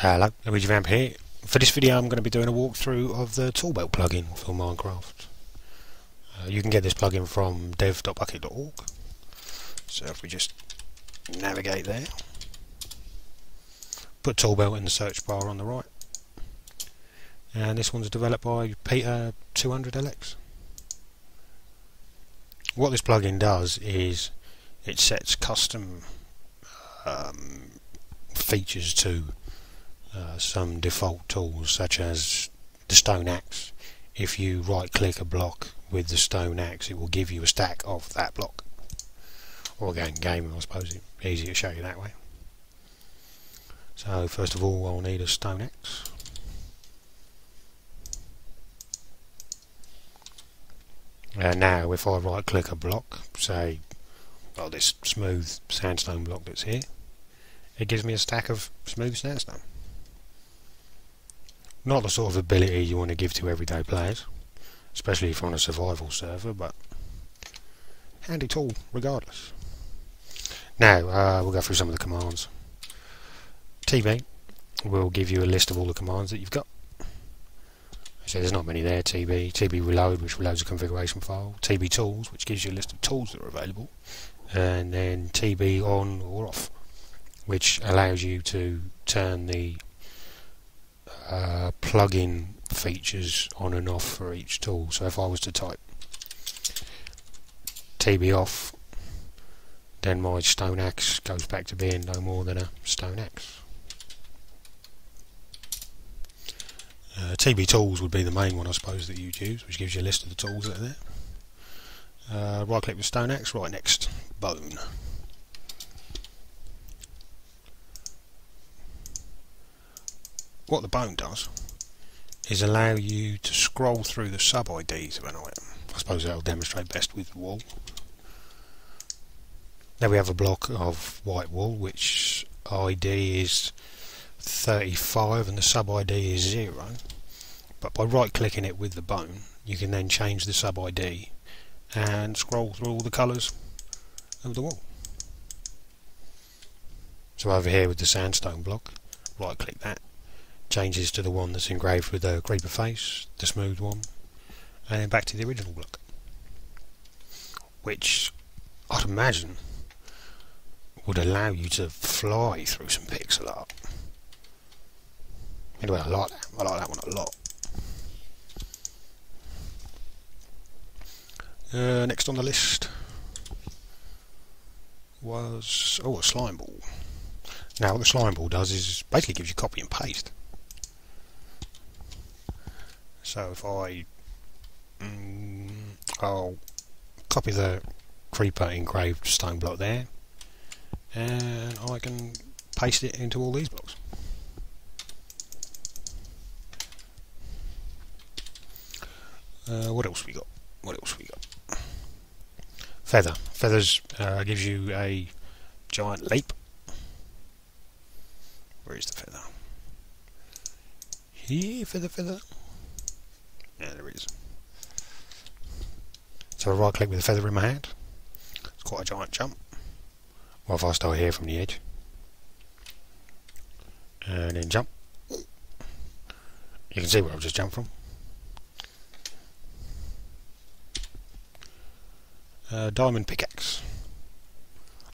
Hello, Luigi Vamp here. For this video I'm going to be doing a walkthrough of the Toolbelt plugin for Minecraft. You can get this plugin from dev.bukkit.org. So if we just navigate there, put Toolbelt in the search bar on the right, and this one's developed by Peter 200LX. What this plugin does is it sets custom features to some default tools, such as the stone axe. If you right click a block with the stone axe, it will give you a stack of that block. Or again, gaming, I suppose it's easier to show you that way. So first of all, I'll need a stone axe. Now if I right click a block, say this smooth sandstone block that's here, it gives me a stack of smooth sandstone. Not the sort of ability you want to give to everyday players, especially if you're on a survival server, but handy tool regardless. Now we'll go through some of the commands. TB will give you a list of all the commands that you've got. So there's not many there. TB reload, which reloads a configuration file. TB tools, which gives you a list of tools that are available. And then TB on or off, which allows you to turn the plugin features on and off for each tool. So if I was to type TB off, then my stone axe goes back to being no more than a stone axe. TB tools would be the main one, I suppose, that you'd use, which gives you a list of the tools that are there. Right click with stone axe, right next, bone. What the bone does is allow you to scroll through the sub-IDs of an item. I suppose that'll demonstrate best with wool. Now we have a block of white wool, which ID is 35 and the sub-ID is 0. But by right-clicking it with the bone, you can then change the sub-ID and scroll through all the colours of the wool. So over here with the sandstone block, right-click that. Changes to the one that's engraved with a creeper face, the smooth one, and then back to the original block, which I'd imagine would allow you to fly through some pixel art. Anyway, I like that one a lot. Next on the list was a slime ball. Now what the slime ball does is basically gives you copy and paste. So if I'll copy the creeper engraved stone block there, and I can paste it into all these blocks. What else we got? Feather. Feathers gives you a giant leap. Where is the feather? Here, feather. Yeah, there it is. So I right click with the feather in my hand. It's quite a giant jump. Well, if I start here from the edge, and then jump, you can see where I've just jumped from. Diamond pickaxe.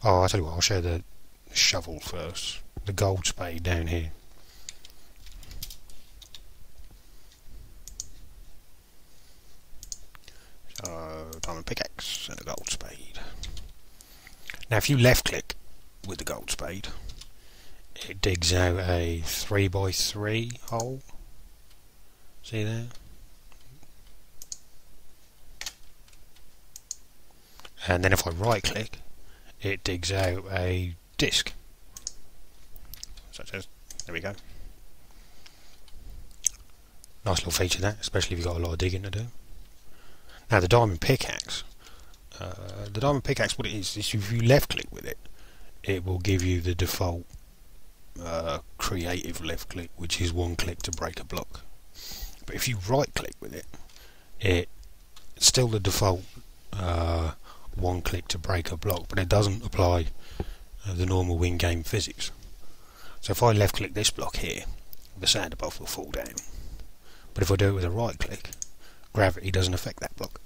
Oh, I'll tell you what, I'll show the shovel first. The gold spade down here. Diamond pickaxe and a gold spade. Now if you left click with the gold spade, it digs out a 3x3 hole. See there? And then if I right click, it digs out a disc. Such as, there we go. Nice little feature that, especially if you've got a lot of digging to do. Now the diamond pickaxe, what it is if you left click with it, it will give you the default creative left click, which is one click to break a block. But if you right click with it, it's still the default one click to break a block, but it doesn't apply the normal in-game physics. So if I left click this block here, the sand above will fall down. But if I do it with a right click, gravity doesn't affect that block.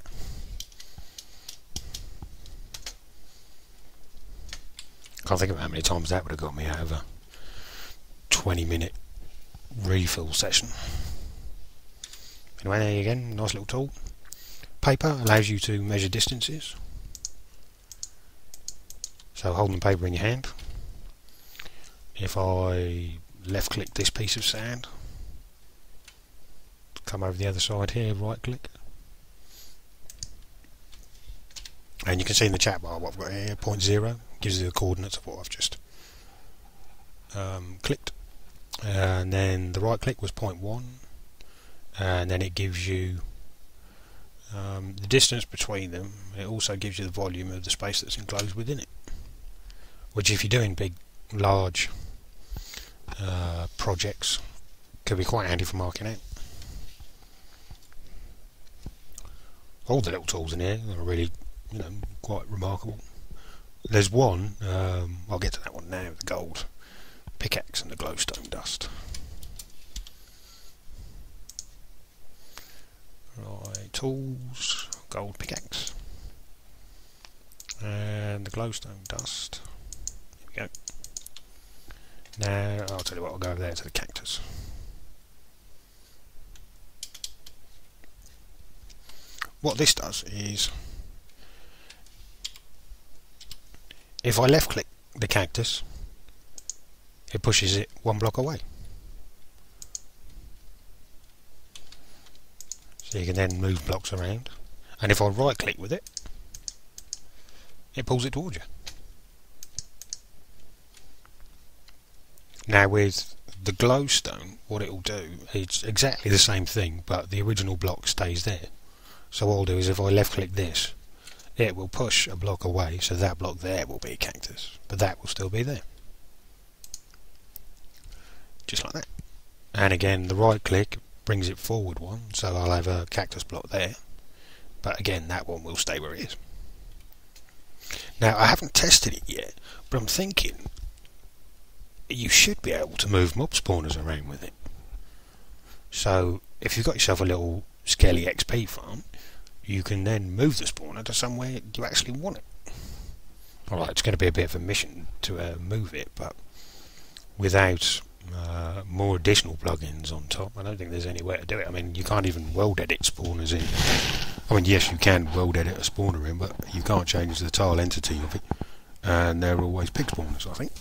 Can't think of how many times that would have got me out of a 20-minute refill session. Anyway, there you go, nice little tool. Paper allows you to measure distances. So holding the paper in your hand, if I left click this piece of sand, come over the other side here, right click, and you can see in the chat bar what I've got here, 0.0, gives you the coordinates of what I've just clicked, and then the right click was 0.1, and then it gives you the distance between them. It also gives you the volume of the space that's enclosed within it, which if you're doing big, large projects, could be quite handy for marking out. All the little tools in here are really, quite remarkable. There's one, I'll get to that one now, the gold pickaxe and the glowstone dust. Right, tools, gold pickaxe, and the glowstone dust. Here we go. Now, I'll tell you what, I'll go over there to the cactus. What this does is, if I left click the cactus, it pushes it one block away. So you can then move blocks around, and if I right click with it, it pulls it towards you. Now with the glowstone, what it will do, it's exactly the same thing, but the original block stays there. So what I'll do is if I left click this, it will push a block away, so that block there will be a cactus, but that will still be there. Just like that. And again, the right click brings it forward one, so I'll have a cactus block there, but again that one will stay where it is. Now I haven't tested it yet, but I'm thinking you should be able to move mob spawners around with it. So if you've got yourself a little scaly XP farm, you can then move the spawner to somewhere you actually want it. Alright, it's going to be a bit of a mission to move it, but without more additional plugins on top, I don't think there's any way to do it. I mean, you can't even world edit spawners in. I mean, yes, you can world edit a spawner in, but you can't change the tile entity of it, and they're always pig spawners, I think.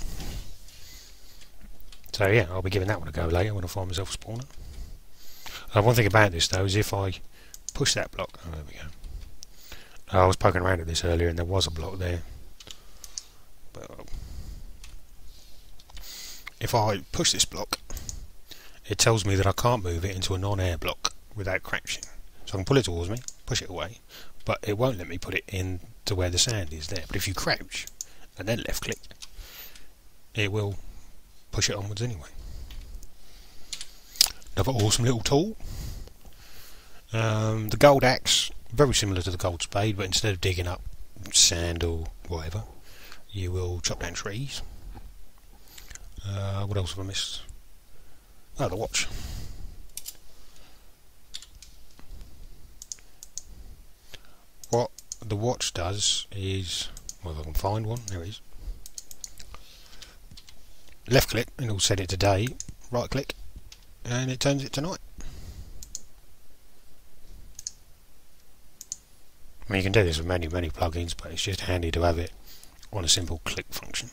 So yeah, I'll be giving that one a go later when I find myself a spawner. One thing about this though is if I push that block, oh there we go. I was poking around at this earlier and there was a block there. But if I push this block, it tells me that I can't move it into a non-air block without crouching. So I can pull it towards me, push it away, but it won't let me put it into where the sand is there. But if you crouch and then left click, it will push it onwards anyway. Another awesome little tool. The gold axe, very similar to the gold spade, but instead of digging up sand or whatever, you will chop down trees. What else have I missed? Oh, the watch. What the watch does is, well, if I can find one, there it is. Left click and it'll set it to day, right click and it turns it to night. I mean, you can do this with many plugins, but it's just handy to have it on a simple click function.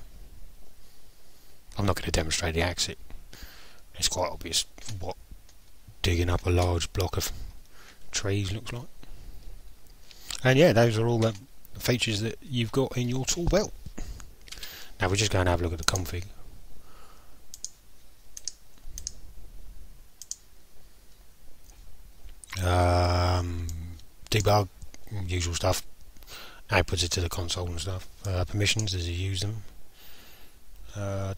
I'm not going to demonstrate the axe. It's quite obvious what digging up a large block of trees looks like. And yeah, those are all the features that you've got in your tool belt. Now we're just going to have a look at the config. Debug, usual stuff, outputs it to the console and stuff. Permissions as you use them.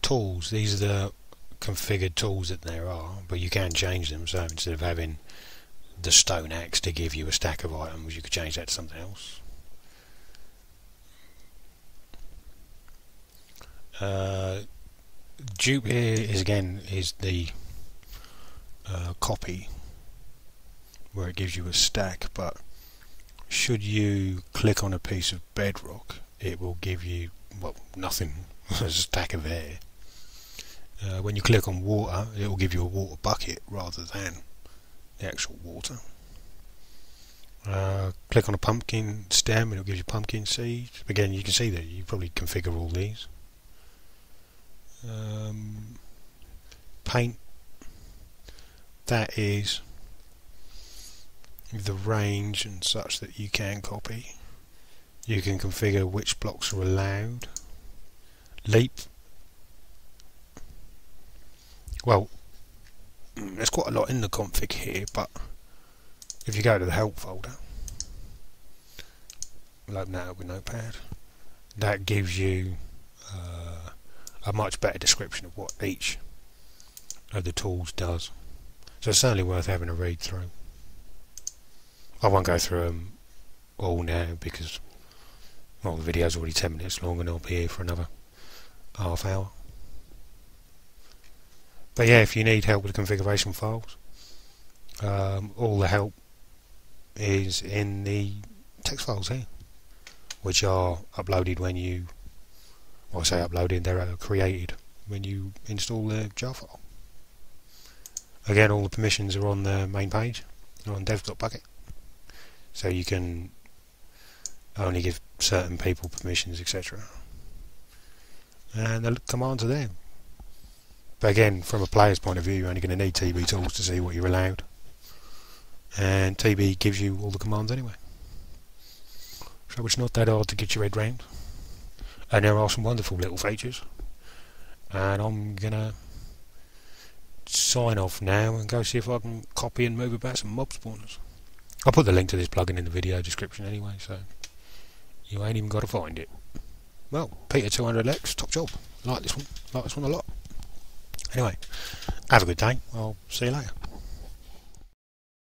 Tools, these are the configured tools that there are, but you can change them. So instead of having the stone axe to give you a stack of items, you could change that to something else. Dupe here is again the copy where it gives you a stack, but should you click on a piece of bedrock, it will give you, well, nothing, a stack of air. When you click on water, it will give you a water bucket rather than the actual water. Click on a pumpkin stem and it'll give you pumpkin seeds. Again, you can see that you probably configure all these. Paint, that is the range and such that you can copy. You can configure which blocks are allowed. Leap, well, there's quite a lot in the config here, but if you go to the help folder, we'll open that up with Notepad, that gives you a much better description of what each of the tools does. So it's certainly worth having a read through. I won't go through them all now because, well, the video's already 10 minutes long and I'll be here for another half hour. But yeah, if you need help with the configuration files, all the help is in the text files here, which are uploaded when you, well, I say uploaded, they're created when you install the jar file. Again, all the permissions are on the main page, they're on dev.bukkit, so you can only give certain people permissions, etc. And the commands are there. But again, from a player's point of view, you're only going to need TB tools to see what you're allowed. And TB gives you all the commands anyway. So it's not that hard to get your head round. And there are some wonderful little features. And I'm going to sign off now and go see if I can copy and move about some mob spawners. I'll put the link to this plugin in the video description anyway, so you ain't even got to find it. Well, Peter200X, top job. Like this one a lot. Anyway, have a good day. I'll see you later.